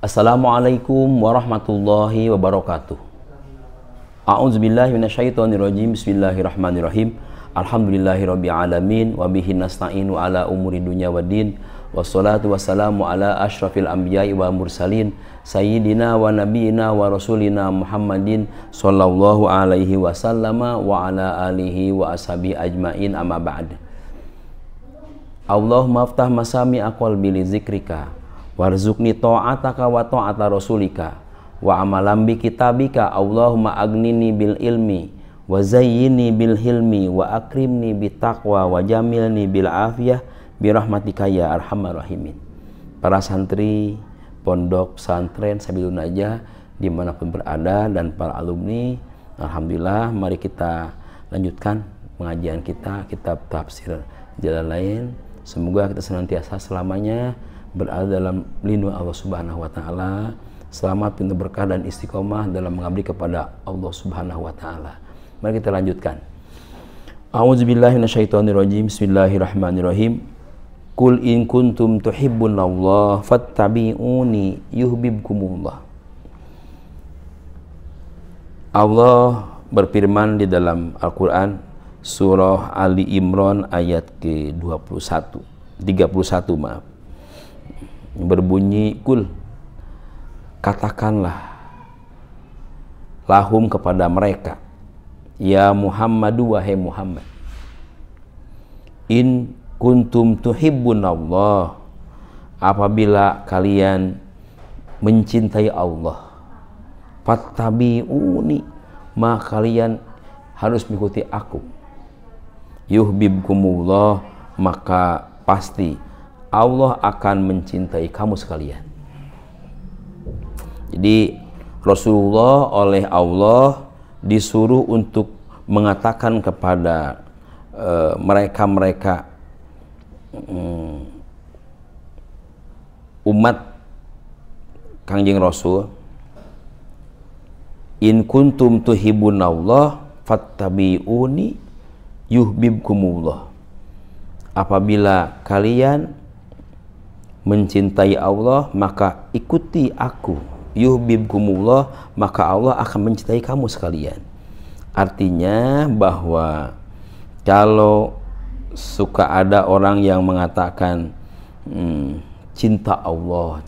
Assalamualaikum warahmatullahi wabarakatuh. A'udzubillahi minasyaitonirrajim. Bismillahirrahmanirrahim. Alhamdulillahirabbil alamin wa bihi nasta'inu ala umuri dunya waddin. Wassalatu wassalamu ala asyrafil anbiya'i wa mursalin sayyidina wa nabiyyina wa rasulina Muhammadin sallallahu alaihi wasallama wa ala alihi wa ashabi ajmain, amma ba'd. Allahumma aftah masami'a qalbi li zikrika warzuqni ta'ataka wa ta'ata rasulika wa amalan bi kitabika. Allahumma agnini bil ilmi wa zayyini bil hilmi wa akrimni bit taqwa wa jamilni bil afiyah bi rahmatika ya arhamar rahimin. Para santri pondok pesantren Sabilun Najah dimanapun berada dan para alumni, alhamdulillah, mari kita lanjutkan pengajian kita kitab tafsir Jalalain. Semoga kita senantiasa selamanya berada dalam lindungan Allah Subhanahu wa taala, selamat, penuh berkah dan istiqomah dalam mengabdi kepada Allah Subhanahu wa taala. Mari kita lanjutkan. A'udzubillahi minasyaitonirrajim. Bismillahirrahmanirrahim. Qul in kuntum tuhibbunallah fattabi'uni yuhibbukumullah. Allah berfirman di dalam Al-Qur'an surah Ali Imran ayat ke-31 maaf. Berbunyi, kul, katakanlah lahum kepada mereka, ya Muhammadu, wahai Muhammad, in kuntum tuhibbunallah, apabila kalian mencintai Allah, fattabi'uni, maka kalian harus mengikuti aku, yuhibbukumullah, maka pasti Allah akan mencintai kamu sekalian. Jadi Rasulullah oleh Allah disuruh untuk mengatakan kepada mereka umat Kangjeng Rasul, in kuntum tuhibbunallah fattabi'uni yuhibbukumullah, apabila kalian mencintai Allah maka ikuti aku, yuhibbukumullah, maka Allah akan mencintai kamu sekalian. Artinya bahwa kalau suka ada orang yang mengatakan cinta Allah,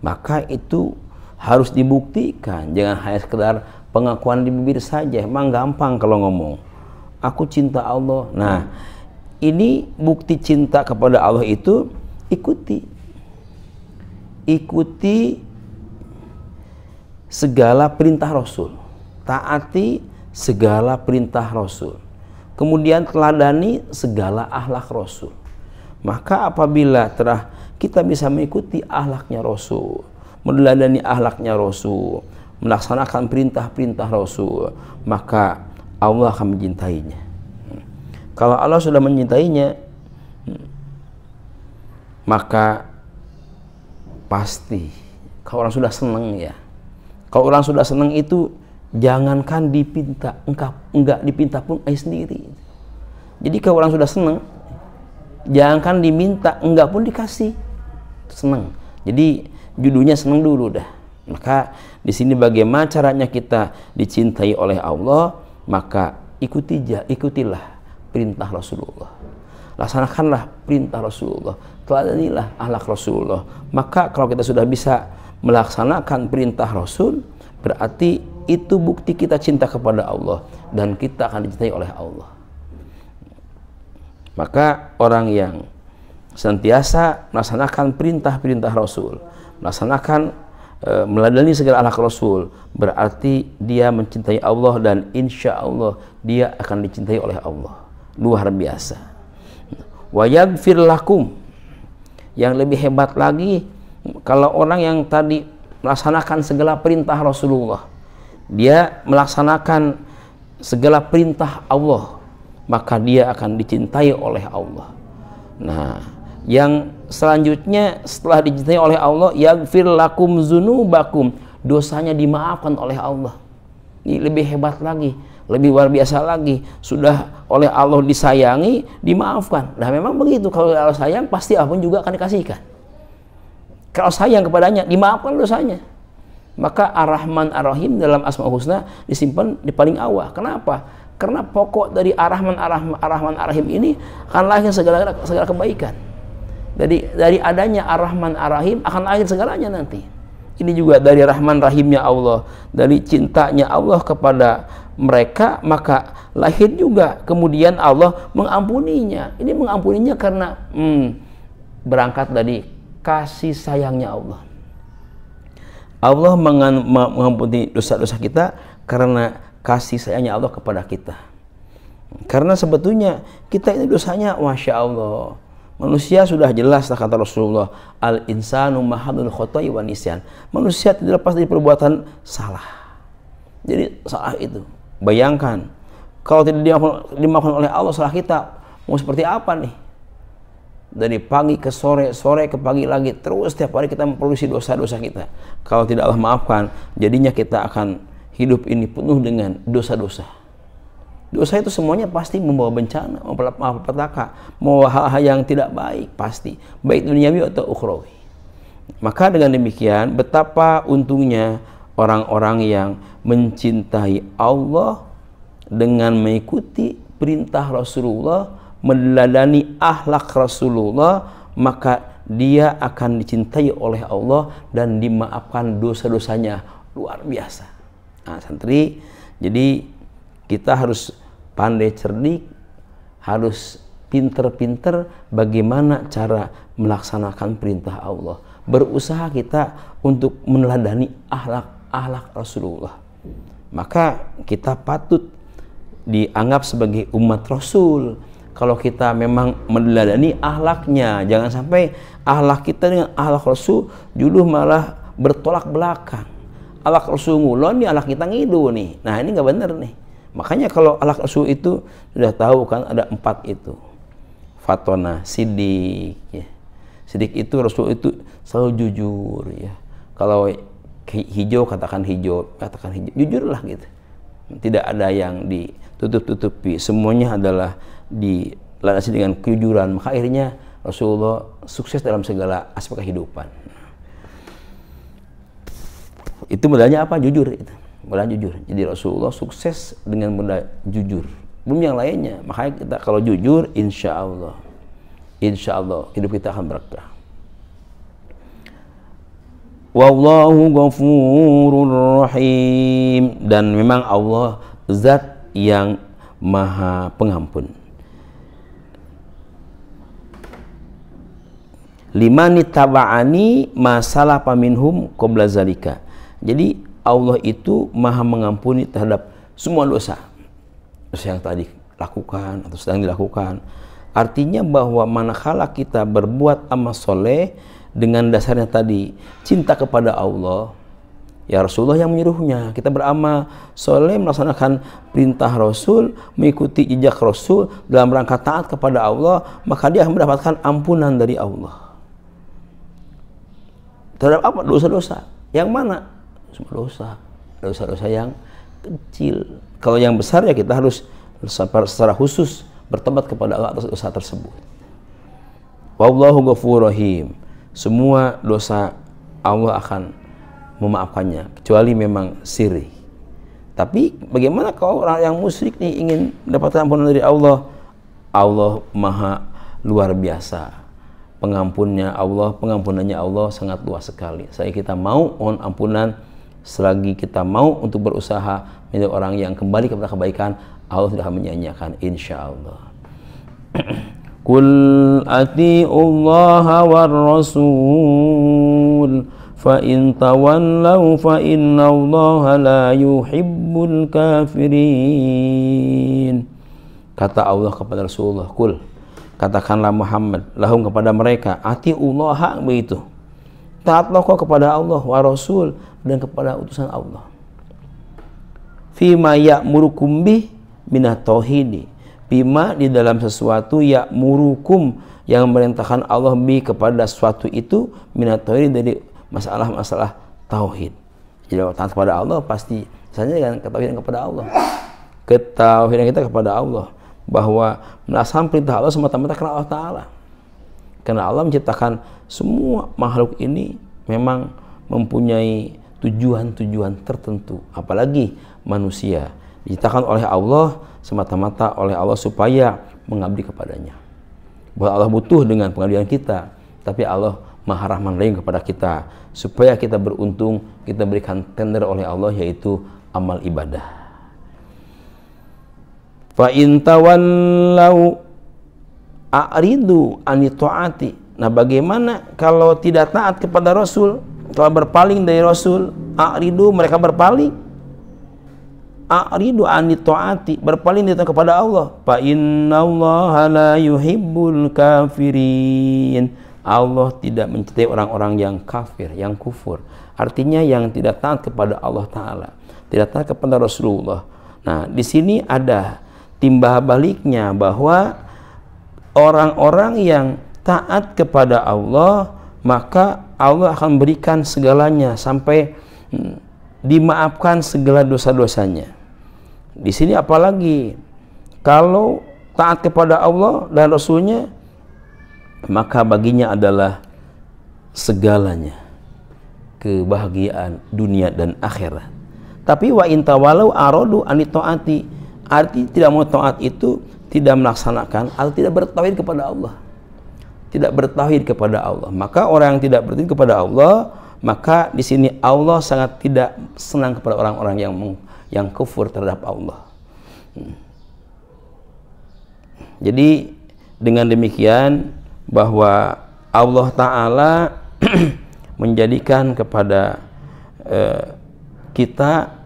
maka itu harus dibuktikan, jangan hanya sekedar pengakuan di bibir saja. Emang gampang kalau ngomong aku cinta Allah. Nah, ini bukti cinta kepada Allah itu ikuti segala perintah Rasul, taati segala perintah Rasul, kemudian teladani segala akhlak Rasul. Maka apabila kita bisa mengikuti akhlaknya Rasul, meneladani akhlaknya Rasul, melaksanakan perintah-perintah Rasul, maka Allah akan mencintainya. Kalau Allah sudah mencintainya, maka pasti kalau orang sudah senang, ya, kalau orang sudah senang itu jangankan dipinta, enggak dipinta pun sendiri. Jadi kalau orang sudah senang, jangankan diminta, enggak pun dikasih, senang. Jadi judulnya senang dulu dah. Maka di sini bagaimana caranya kita dicintai oleh Allah, maka ikutilah perintah Rasulullah, laksanakanlah perintah Rasulullah, teladanilah akhlak Rasulullah. Maka kalau kita sudah bisa melaksanakan perintah Rasul, berarti itu bukti kita cinta kepada Allah dan kita akan dicintai oleh Allah. Maka orang yang senantiasa melaksanakan perintah-perintah Rasul, meladani segala akhlak Rasul, berarti dia mencintai Allah dan insya Allah dia akan dicintai oleh Allah. Luar biasa. Wa yaghfir lakum, yang lebih hebat lagi, kalau orang yang tadi melaksanakan segala perintah Rasulullah, dia melaksanakan segala perintah Allah, maka dia akan dicintai oleh Allah. Nah, yang selanjutnya setelah dicintai oleh Allah, yaghfir lakum dzunubakum, dosanya dimaafkan oleh Allah. Ini lebih hebat lagi, lebih luar biasa lagi. Sudah oleh Allah disayangi, dimaafkan. Nah memang begitu, kalau Allah sayang pasti apapun juga akan dikasihkan. Kalau sayang kepadanya, dimaafkan dosanya. Maka Ar-Rahman Ar-Rahim dalam Asmaul Husna disimpan di paling awal. Kenapa? Karena pokok dari Ar-Rahman Ar-Rahim ini akan lahir segala kebaikan. Dari adanya Ar-Rahman Ar-Rahim akan lahir segalanya nanti. Ini juga dari Rahman Rahimnya Allah, dari cintanya Allah kepada mereka, maka lahir juga kemudian Allah mengampuninya. Ini mengampuninya karena berangkat dari kasih sayangnya Allah. Allah mengampuni dosa-dosa kita karena kasih sayangnya Allah kepada kita. Karena sebetulnya kita ini dosanya, Masya Allah, manusia sudah jelas, kata Rasulullah, al-insanu mahadul khotai wa nisyan. Manusia tidak lepas dari perbuatan salah. Jadi salah itu, bayangkan kalau tidak dimaafkan oleh Allah salah kita, mau seperti apa nih? Dari pagi ke sore, sore ke pagi lagi, terus setiap hari kita memproduksi dosa-dosa kita. Kalau tidak Allah maafkan, jadinya kita akan hidup ini penuh dengan dosa-dosa. Dosa itu semuanya pasti membawa bencana, membawa petaka, membawa hal-hal yang tidak baik, pasti, baik duniawi atau ukhrawi. Maka dengan demikian, betapa untungnya orang-orang yang mencintai Allah dengan mengikuti perintah Rasulullah, meneladani akhlak Rasulullah, maka dia akan dicintai oleh Allah dan dimaafkan dosa-dosanya luar biasa. Nah, santri, jadi kita harus pandai cerdik, harus pinter-pinter bagaimana cara melaksanakan perintah Allah. Berusaha kita untuk meneladani akhlak Rasulullah. Maka kita patut dianggap sebagai umat Rasul. Kalau kita memang meneladani akhlaknya, jangan sampai akhlak kita dengan akhlak Rasul justru malah bertolak belakang. Akhlak Rasul ngulon, nih akhlak kita ngidu nih. Nah, ini nggak bener nih. Makanya kalau akhlak Rasul itu sudah tahu kan ada 4 itu. Fatona, sidik, ya. Sidik itu Rasul itu selalu jujur, ya. Kalau hijau katakan hijau, jujurlah gitu. Tidak ada yang ditutup-tutupi, semuanya adalah dilandasi dengan kejujuran. Maka akhirnya Rasulullah sukses dalam segala aspek kehidupan. Itu modalnya apa? Jujur itu. Modal jujur. Jadi Rasulullah sukses dengan modal jujur. Belum yang lainnya. Makanya kita kalau jujur, insya Allah hidup kita akan berkah. Wallahu ghafurur rahim. Dan memang Allah zat yang maha pengampun. Limani taba'ani masalah paminhum qabla zalika. Jadi Allah itu maha mengampuni terhadap semua dosa yang tadi lakukan atau sedang dilakukan. Artinya bahwa manakala kita berbuat amal soleh dengan dasarnya tadi cinta kepada Allah, ya Rasulullah yang menyuruhnya, kita beramal soleh melaksanakan perintah Rasul, mengikuti jejak Rasul dalam rangka taat kepada Allah, maka dia akan mendapatkan ampunan dari Allah. Terhadap apa? Dosa-dosa. Yang mana? Semua dosa. Dosa-dosa yang kecil. Kalau yang besar ya kita harus secara khusus bertobat kepada Allah atas dosa tersebut. Wallahu ghafurur rahim. Semua dosa Allah akan memaafkannya, kecuali memang syirik. Tapi bagaimana kalau orang yang musyrik nih ingin mendapatkan ampunan dari Allah? Allah maha luar biasa. Pengampunnya Allah, pengampunannya Allah sangat luas sekali. Saya kita mau mohon ampunan, selagi kita mau untuk berusaha menjadi orang yang kembali kepada kebaikan, Allah tidak akan menyanyiakan, insya Allah. Qul ati'ullaha war rasul fa in tawallaw fa innallaha la yuhibbul kafirin. Kata Allah kepada Rasulullah, Qul, katakanlah Muhammad lahum kepada mereka, ati'ullaha, begitu, taatlah kau kepada Allah wa rasul, dan kepada utusan Allah. Fima ya'murukum bih minat tauhidi, bima di dalam sesuatu ya'murukum yang memerintahkan Allah bi kepada sesuatu itu minat tauhid dari masalah-masalah tauhid. Jadi taat kepada Allah pasti misalnya dengan ketauhidan kepada Allah. Ketauhidan kita kepada Allah bahwa melaksanakan perintah Allah semata-mata karena Allah Ta'ala. Karena Allah menciptakan semua makhluk ini memang mempunyai tujuan-tujuan tertentu. Apalagi manusia diciptakan oleh Allah semata-mata oleh Allah supaya mengabdi kepadanya. Bukan Allah butuh dengan pengabdian kita, tapi Allah Maha Rahman Rahim kepada kita supaya kita beruntung, kita berikan tender oleh Allah, yaitu amal ibadah. Fa in tawallau a'ridu an taati. Nah, bagaimana kalau tidak taat kepada Rasul, kalau berpaling dari Rasul? A'ridu, mereka berpaling. A'ridu an taati, berpaling kepada Allah. Fa innallaha la yuhibbul kafirin. Allah tidak mencintai orang-orang yang kafir, yang kufur. Artinya yang tidak taat kepada Allah Ta'ala, tidak taat kepada Rasulullah. Nah, di sini ada timbal baliknya bahwa orang-orang yang taat kepada Allah, maka Allah akan berikan segalanya sampai dimaafkan segala dosa-dosanya. Di sini apalagi kalau taat kepada Allah dan Rasulnya, maka baginya adalah segalanya, kebahagiaan dunia dan akhirat. Tapi wa in tawalau aradu an taati, arti tidak mau taat itu tidak melaksanakan atau tidak bertauhid kepada Allah. Tidak bertauhid kepada Allah. Maka orang yang tidak bertauhid kepada Allah, maka di sini Allah sangat tidak senang kepada orang-orang yang kufur terhadap Allah. Jadi dengan demikian bahwa Allah Ta'ala menjadikan kepada kita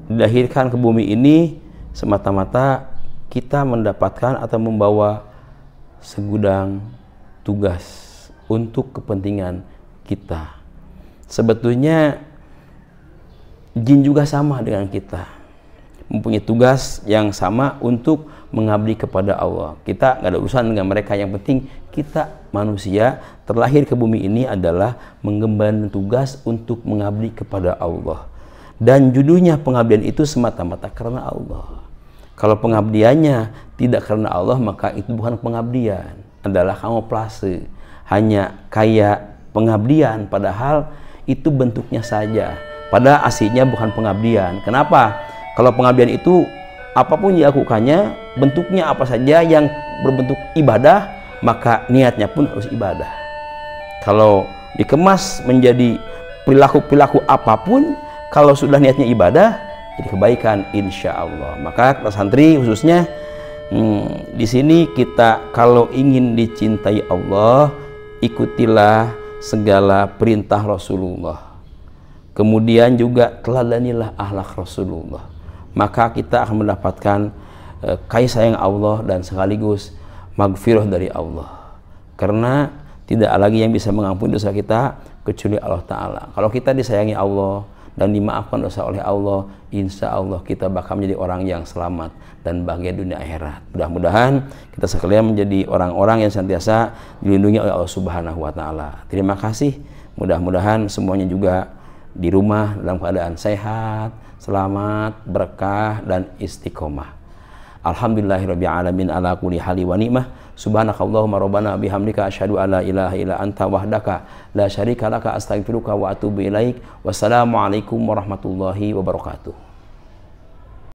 dilahirkan ke bumi ini semata-mata kita mendapatkan atau membawa segudang tugas untuk kepentingan kita. Sebetulnya jin juga sama dengan kita, mempunyai tugas yang sama untuk mengabdi kepada Allah. Kita nggak ada urusan dengan mereka, yang penting kita manusia terlahir ke bumi ini adalah mengemban tugas untuk mengabdi kepada Allah. Dan judulnya pengabdian itu semata-mata karena Allah. Kalau pengabdiannya tidak karena Allah, maka itu bukan pengabdian, adalah kamuflase. Hanya kayak pengabdian, padahal itu bentuknya saja. Padahal aslinya bukan pengabdian. Kenapa? Kalau pengabdian itu apapun dilakukannya, bentuknya apa saja yang berbentuk ibadah, maka niatnya pun harus ibadah. Kalau dikemas menjadi perilaku-perilaku apapun, kalau sudah niatnya ibadah, jadi kebaikan insya Allah. Maka para santri khususnya di sini kita kalau ingin dicintai Allah, ikutilah segala perintah Rasulullah. Kemudian juga teladanilah akhlak Rasulullah. Maka kita akan mendapatkan kasih sayang Allah dan sekaligus maghfirah dari Allah. Karena tidak lagi yang bisa mengampuni dosa kita kecuali Allah Ta'ala. Kalau kita disayangi Allah dan dimaafkan dosa oleh Allah, insya Allah kita bakal menjadi orang yang selamat dan bahagia dunia akhirat. Mudah-mudahan kita sekalian menjadi orang-orang yang senantiasa dilindungi oleh Allah Subhanahu wa Ta'ala. Terima kasih. Mudah-mudahan semuanya juga di rumah dalam keadaan sehat, selamat, berkah, dan istiqomah. Alhamdulillahirabbil alamin ala kulli hali wa ni'mah. Subhanakallahumma rabbana bihamdika asyhadu an la ilaha illa anta wahdaka la syarika laka astaghfiruka wa atubu ilaik. Wassalamualaikum warahmatullahi wabarakatuh.